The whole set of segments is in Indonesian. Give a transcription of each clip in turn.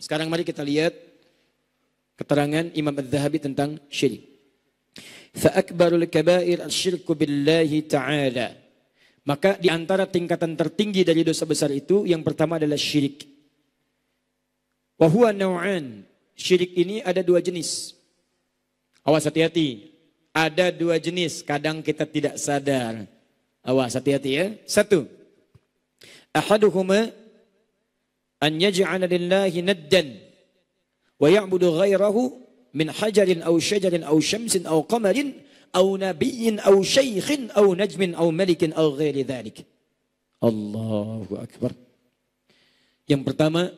sekarang mari kita lihat keterangan Imam Az-Zahabi tentang syirik. Fa akbarul kabair asyirku billahi ta'ala. Maka di antara tingkatan tertinggi dari dosa besar itu yang pertama adalah syirik. Wa huwa naw'an. Syirik ini ada dua jenis. Awas hati-hati. Ada dua jenis, kadang kita tidak sadar. Awas hati-hati ya. Satu. Ahaduhuma an yaj'ala lillahi naddan wa ya'budu ghairahu min hajarin aw syajarin aw syamsin aw qamarin aw nabiyyin aw syaikhin aw najmin aw malikin aw ghairi dzalik. Allahu akbar. Yang pertama,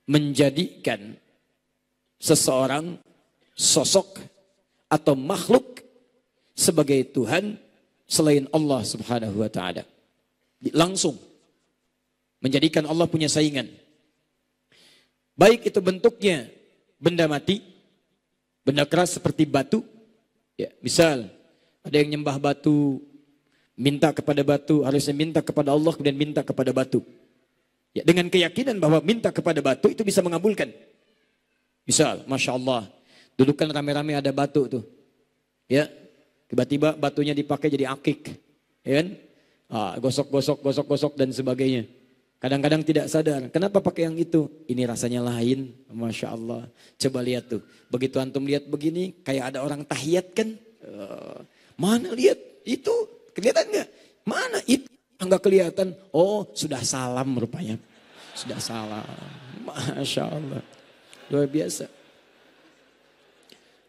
menjadikan seseorang sosok atau makhluk sebagai Tuhan selain Allah Subhanahu wa taala. Langsung menjadikan Allah punya saingan. Baik itu bentuknya benda mati, benda keras seperti batu. Ya, misal ada yang nyembah batu, minta kepada batu, harusnya minta kepada Allah kemudian minta kepada batu. Ya, dengan keyakinan bahwa minta kepada batu itu bisa mengabulkan. Misal, Masya Allah, dulu kan rame-rame ada batu tuh. Ya, tiba-tiba batunya dipakai jadi akik. Ya kan? Gosok-gosok dan sebagainya. Kadang-kadang tidak sadar. Kenapa pakai yang itu? Ini rasanya lain. Masya Allah. Coba lihat tuh. Begitu antum lihat begini, kayak ada orang tahiyat kan. Mana lihat? Itu. Kelihatan nggak? Mana itu? Enggak kelihatan. Oh, sudah salam rupanya. Sudah salam. Masya Allah. Luar biasa.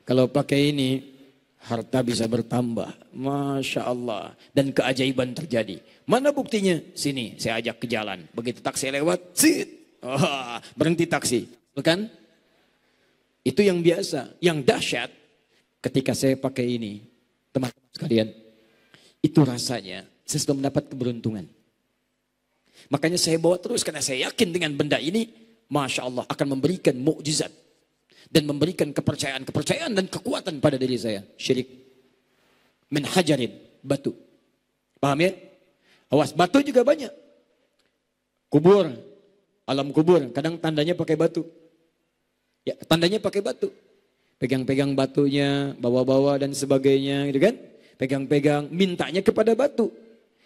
Kalau pakai ini, harta bisa bertambah. Masya Allah. Dan keajaiban terjadi. Mana buktinya? Sini, saya ajak ke jalan. Begitu taksi lewat, sit. Oh, berhenti taksi. Bukan? Itu yang biasa. Yang dahsyat, ketika saya pakai ini, teman-teman sekalian, itu rasanya saya sudah mendapat keberuntungan. Makanya saya bawa terus, karena saya yakin dengan benda ini, Masya Allah akan memberikan mukjizat. Dan memberikan kepercayaan dan kekuatan pada diri saya. Syirik. Min hajarin, batu. Paham ya? Awas, batu juga banyak. Kubur, alam kubur, kadang tandanya pakai batu. Ya, tandanya pakai batu. Pegang-pegang batunya, bawa-bawa dan sebagainya, gitu kan? Pegang-pegang, mintanya kepada batu.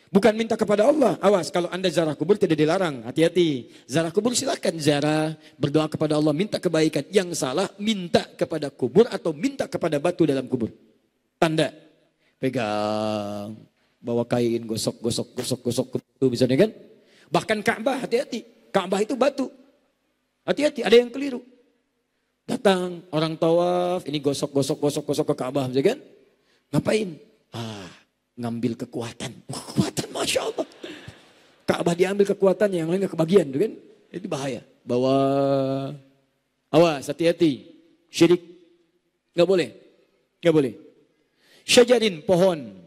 Bukan minta kepada Allah. Awas, kalau Anda ziarah kubur tidak dilarang. Hati-hati. Ziarah kubur silakan ziarah, berdoa kepada Allah, minta kebaikan. Yang salah, minta kepada kubur atau minta kepada batu dalam kubur. Tanda. Pegang. Bawa kain, gosok, misalnya kan. Bahkan Ka'bah, hati-hati. Ka'bah itu batu. Hati-hati, ada yang keliru. Datang, orang tawaf, ini gosok ke Ka'bah, misalnya kan. Ngapain? Ngambil kekuatan. Kekuatan, Masya Allah. Ka'bah diambil kekuatannya, yang lain gak kebagian, kan. Itu bahaya. Bawa, awas, hati-hati. Syirik, gak boleh. Gak boleh. Syajarin, pohon.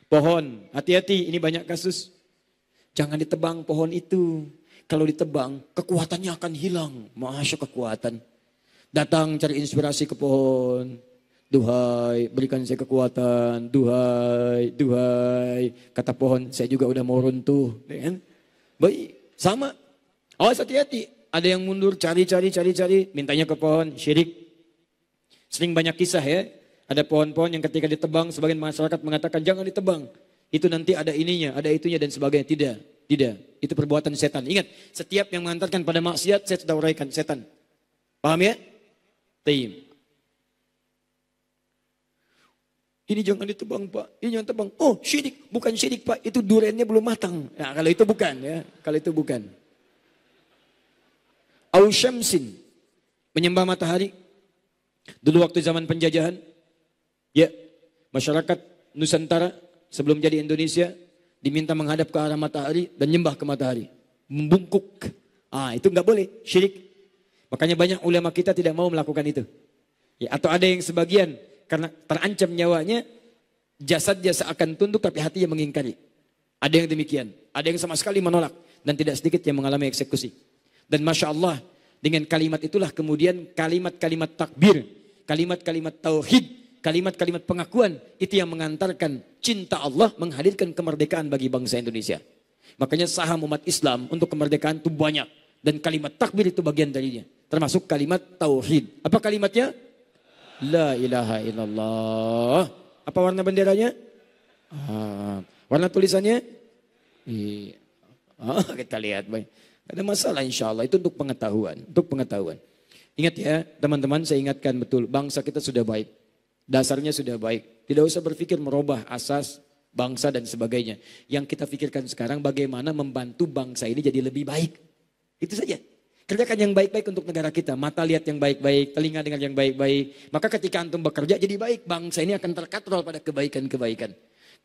Pohon, hati-hati, ini banyak kasus. Jangan ditebang pohon itu. Kalau ditebang, kekuatannya akan hilang. Masya kekuatan. Datang cari inspirasi ke pohon. Duhai, berikan saya kekuatan. Duhai. Kata pohon, saya juga udah mau runtuh. Baik, sama. Awas hati-hati. Ada yang mundur, cari. Mintanya ke pohon, syirik. Sering banyak kisah ya. Ada pohon-pohon yang ketika ditebang, sebagian masyarakat mengatakan jangan ditebang. Itu nanti ada ininya, ada itunya dan sebagainya. Tidak. Itu perbuatan setan. Ingat, setiap yang mengantarkan pada maksiat, saya sudah uraikan setan. Paham ya? Tayyib. Ini jangan ditebang Pak, ini jangan tebang. Oh syirik, bukan syirik Pak, itu duriannya belum matang. Nah, kalau itu bukan ya, kalau itu bukan. Au syamsin, menyembah matahari. Dulu waktu zaman penjajahan, ya masyarakat Nusantara sebelum jadi Indonesia diminta menghadap ke arah matahari dan nyembah ke matahari. Membungkuk. Itu nggak boleh, syirik. Makanya banyak ulama kita tidak mau melakukan itu. Ya, atau ada yang sebagian karena terancam nyawanya, jasadnya seakan tunduk tapi hatinya mengingkari. Ada yang demikian. Ada yang sama sekali menolak. Dan tidak sedikit yang mengalami eksekusi. Dan Masya Allah, dengan kalimat itulah kemudian kalimat-kalimat takbir, kalimat-kalimat tauhid, kalimat-kalimat pengakuan, itu yang mengantarkan cinta Allah menghadirkan kemerdekaan bagi bangsa Indonesia. Makanya saham umat Islam untuk kemerdekaan itu banyak. Dan kalimat takbir itu bagian darinya. Termasuk kalimat tauhid. Apa kalimatnya? La ilaha illallah. Apa warna benderanya? Warna tulisannya? Kita lihat. Baik. Ada masalah insya Allah. Itu untuk pengetahuan. Untuk pengetahuan. Ingat ya teman-teman, saya ingatkan betul. Bangsa kita sudah baik. Dasarnya sudah baik. Tidak usah berpikir merubah asas bangsa dan sebagainya. Yang kita pikirkan sekarang bagaimana membantu bangsa ini jadi lebih baik. Itu saja. Kerjakan yang baik-baik untuk negara kita. Mata lihat yang baik-baik, telinga dengar yang baik-baik. Maka ketika antum bekerja jadi baik, bangsa ini akan terkatrol pada kebaikan-kebaikan.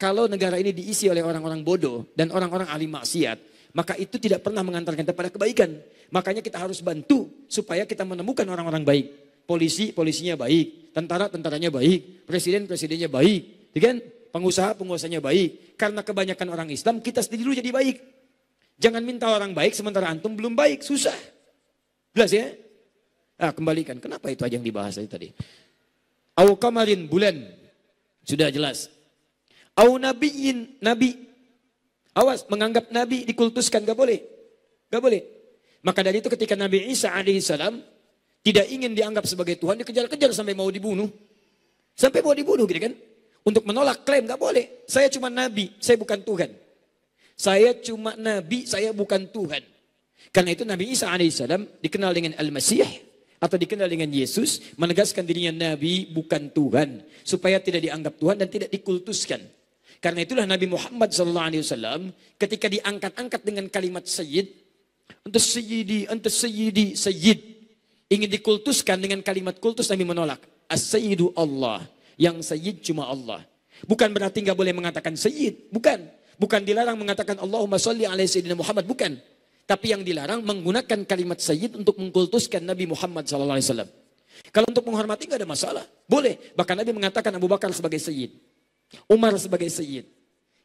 Kalau negara ini diisi oleh orang-orang bodoh dan orang-orang ahli maksiat, maka itu tidak pernah mengantarkan kita pada kebaikan. Makanya kita harus bantu supaya kita menemukan orang-orang baik. Polisinya baik, tentaranya baik, presidennya baik, kan? Penguasanya baik. Karena kebanyakan orang Islam, kita sendiri dulu jadi baik. Jangan minta orang baik sementara antum belum baik, susah. Jelas ya? Kembalikan. Kenapa itu aja yang dibahas tadi? Au kamarin, bulan. Sudah jelas. Au nabiyin, nabi. Awas, menganggap nabi dikultuskan, gak boleh. Gak boleh. Maka dari itu ketika Nabi Isa alaihissalam tidak ingin dianggap sebagai Tuhan, dikejar-kejar sampai mau dibunuh. Sampai mau dibunuh gitu kan. Untuk menolak klaim, gak boleh. Saya cuma nabi, saya bukan Tuhan. Saya cuma nabi, saya bukan Tuhan. Karena itu Nabi Isa alaihissalam dikenal dengan Al-Masih atau dikenal dengan Yesus, menegaskan dirinya nabi bukan Tuhan. Supaya tidak dianggap Tuhan dan tidak dikultuskan. Karena itulah Nabi Muhammad SAW ketika diangkat-angkat dengan kalimat Sayyid, anta sayyidi, sayyid. Ingin dikultuskan dengan kalimat kultus, Nabi menolak. As-sayyidu Allah. Yang sayyid cuma Allah. Bukan berarti nggak boleh mengatakan sayyid. Bukan. Bukan dilarang mengatakan Allahumma sholli ala sayyidina Muhammad. Bukan. Tapi yang dilarang menggunakan kalimat sayyid untuk mengkultuskan Nabi Muhammad SAW. Kalau untuk menghormati nggak ada masalah. Boleh. Bahkan Nabi mengatakan Abu Bakar sebagai sayyid. Umar sebagai sayyid.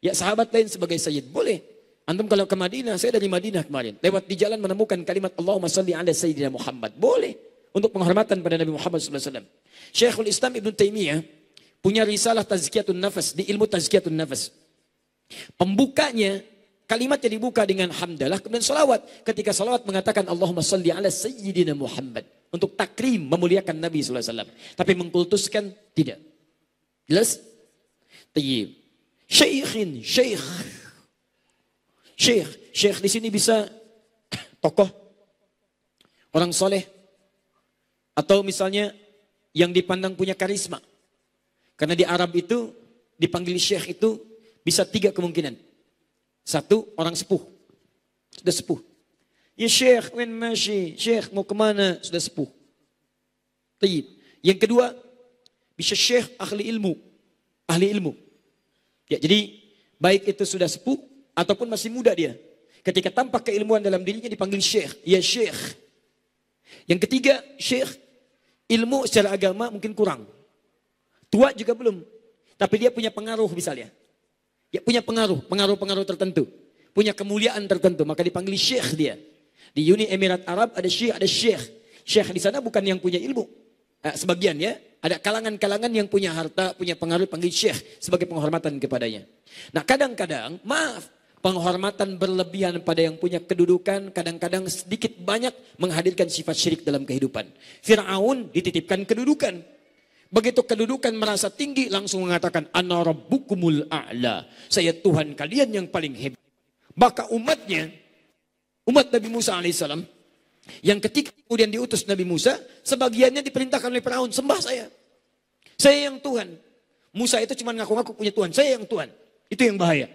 Ya sahabat lain sebagai sayyid. Boleh. Antum kalau ke Madinah, saya dari Madinah kemarin. Lewat di jalan menemukan kalimat Allahumma sholli ala sayyidina Muhammad. Boleh. Untuk penghormatan pada Nabi Muhammad SAW. Syekhul Islam Ibn Taimiyah punya risalah tazkiyatun nafas. Di ilmu tazkiyatun nafas. Pembukanya, kalimatnya dibuka dengan hamdalah. Kemudian salawat. Ketika salawat mengatakan Allahumma sholli ala sayyidina Muhammad. Untuk takrim, memuliakan Nabi SAW. Tapi mengkultuskan, tidak. Jelas? Tayyib. Syekh di sini bisa tokoh, orang soleh, atau misalnya yang dipandang punya karisma. Karena di Arab itu dipanggil syekh itu bisa 3 kemungkinan. 1, orang sepuh, sudah sepuh. Ya syekh, wen masyi, syekh mau kemana, sudah sepuh. Tayyib. Yang kedua, bisa syekh ahli ilmu. Ya, jadi baik itu sudah sepuh ataupun masih muda dia. Ketika tampak keilmuan dalam dirinya dipanggil syekh. Ya syekh. Yang ketiga, syekh ilmu secara agama mungkin kurang. Tua juga belum. Tapi dia punya pengaruh misalnya. Ya punya pengaruh tertentu. Punya kemuliaan tertentu. Maka dipanggil syekh dia. Di Uni Emirat Arab ada syekh. Syekh di sana bukan yang punya ilmu. Sebagian ya. Ada kalangan-kalangan yang punya harta, punya pengaruh, panggil syekh sebagai penghormatan kepadanya. Nah kadang-kadang, penghormatan berlebihan pada yang punya kedudukan, kadang-kadang sedikit banyak menghadirkan sifat syirik dalam kehidupan. Fir'aun dititipkan kedudukan. Begitu kedudukan merasa tinggi, langsung mengatakan, Ana rabbukumul a'la. Saya Tuhan kalian yang paling hebat. Maka umat Nabi Musa alaihissalam, yang ketika kemudian diutus Nabi Musa, sebagiannya diperintahkan oleh Firaun, sembah saya. Saya yang Tuhan. Musa itu cuma ngaku-ngaku punya Tuhan, saya yang Tuhan. Itu yang bahaya.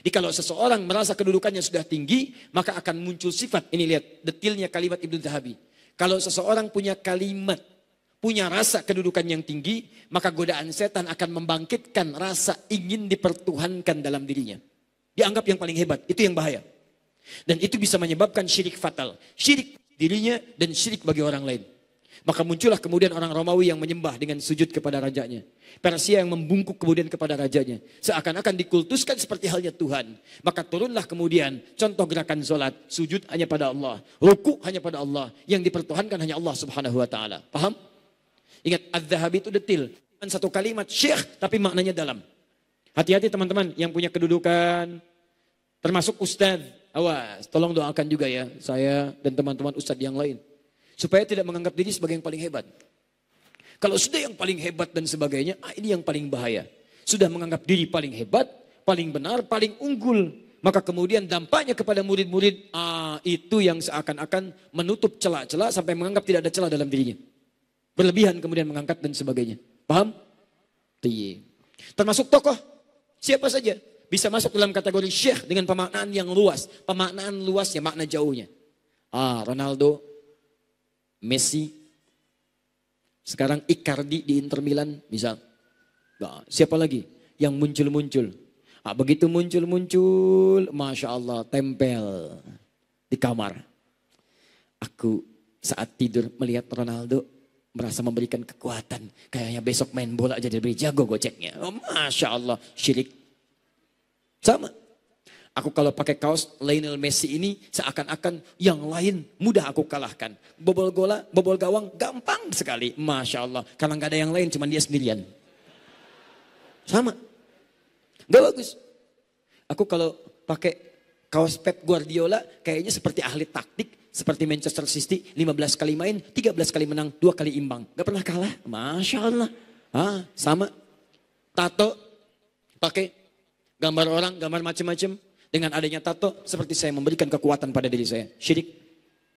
Jadi kalau seseorang merasa kedudukannya sudah tinggi, maka akan muncul sifat. Ini lihat detilnya kalimat Ibnu Zahabi. Kalau seseorang punya kalimat, punya rasa kedudukan yang tinggi, maka godaan setan akan membangkitkan rasa ingin dipertuhankan dalam dirinya. Dianggap yang paling hebat, itu yang bahaya. Dan itu bisa menyebabkan syirik fatal. Syirik dirinya dan syirik bagi orang lain. Maka muncullah kemudian orang Romawi yang menyembah dengan sujud kepada rajanya. Persia yang membungkuk kemudian kepada rajanya. Seakan-akan dikultuskan seperti halnya Tuhan. Maka turunlah kemudian contoh gerakan sholat. Sujud hanya pada Allah. Ruku hanya pada Allah. Yang dipertuhankan hanya Allah subhanahu wa ta'ala. Paham? Ingat, Az-Zahabi itu detil. Bukan satu kalimat syekh tapi maknanya dalam. Hati-hati teman-teman yang punya kedudukan. Termasuk ustadz. Awas, tolong doakan juga ya, saya dan teman-teman ustadz yang lain. Supaya tidak menganggap diri sebagai yang paling hebat. Kalau sudah yang paling hebat dan sebagainya, ini yang paling bahaya. Sudah menganggap diri paling hebat, paling benar, paling unggul. Maka kemudian dampaknya kepada murid-murid, itu yang seakan-akan menutup celah-celah sampai menganggap tidak ada celah dalam dirinya. Berlebihan kemudian mengangkat dan sebagainya. Paham? Iya. Termasuk tokoh, siapa saja bisa masuk dalam kategori syekh dengan pemaknaan yang luas. Pemaknaan luasnya, makna jauhnya. Ronaldo, Messi, sekarang Icardi di Inter Milan, misal. Siapa lagi yang muncul-muncul? Begitu muncul-muncul, Masya Allah, tempel di kamar. Aku saat tidur melihat Ronaldo, merasa memberikan kekuatan. Kayaknya besok main bola jadi lebih jago goceknya. Masya Allah, syirik. Sama. Aku kalau pakai kaos Lionel Messi ini seakan-akan yang lain mudah aku kalahkan. Bobol gawang gampang sekali. Masya Allah. Karena gak ada yang lain, cuma dia sendirian. Sama. Gak bagus. Aku kalau pakai kaos Pep Guardiola kayaknya seperti ahli taktik. Seperti Manchester City 15 kali main, 13 kali menang, 2 kali imbang. Gak pernah kalah. Masya Allah. Sama. Tato. Pakai gambar orang, gambar macam-macam. Dengan adanya tato seperti saya memberikan kekuatan pada diri saya. Syirik.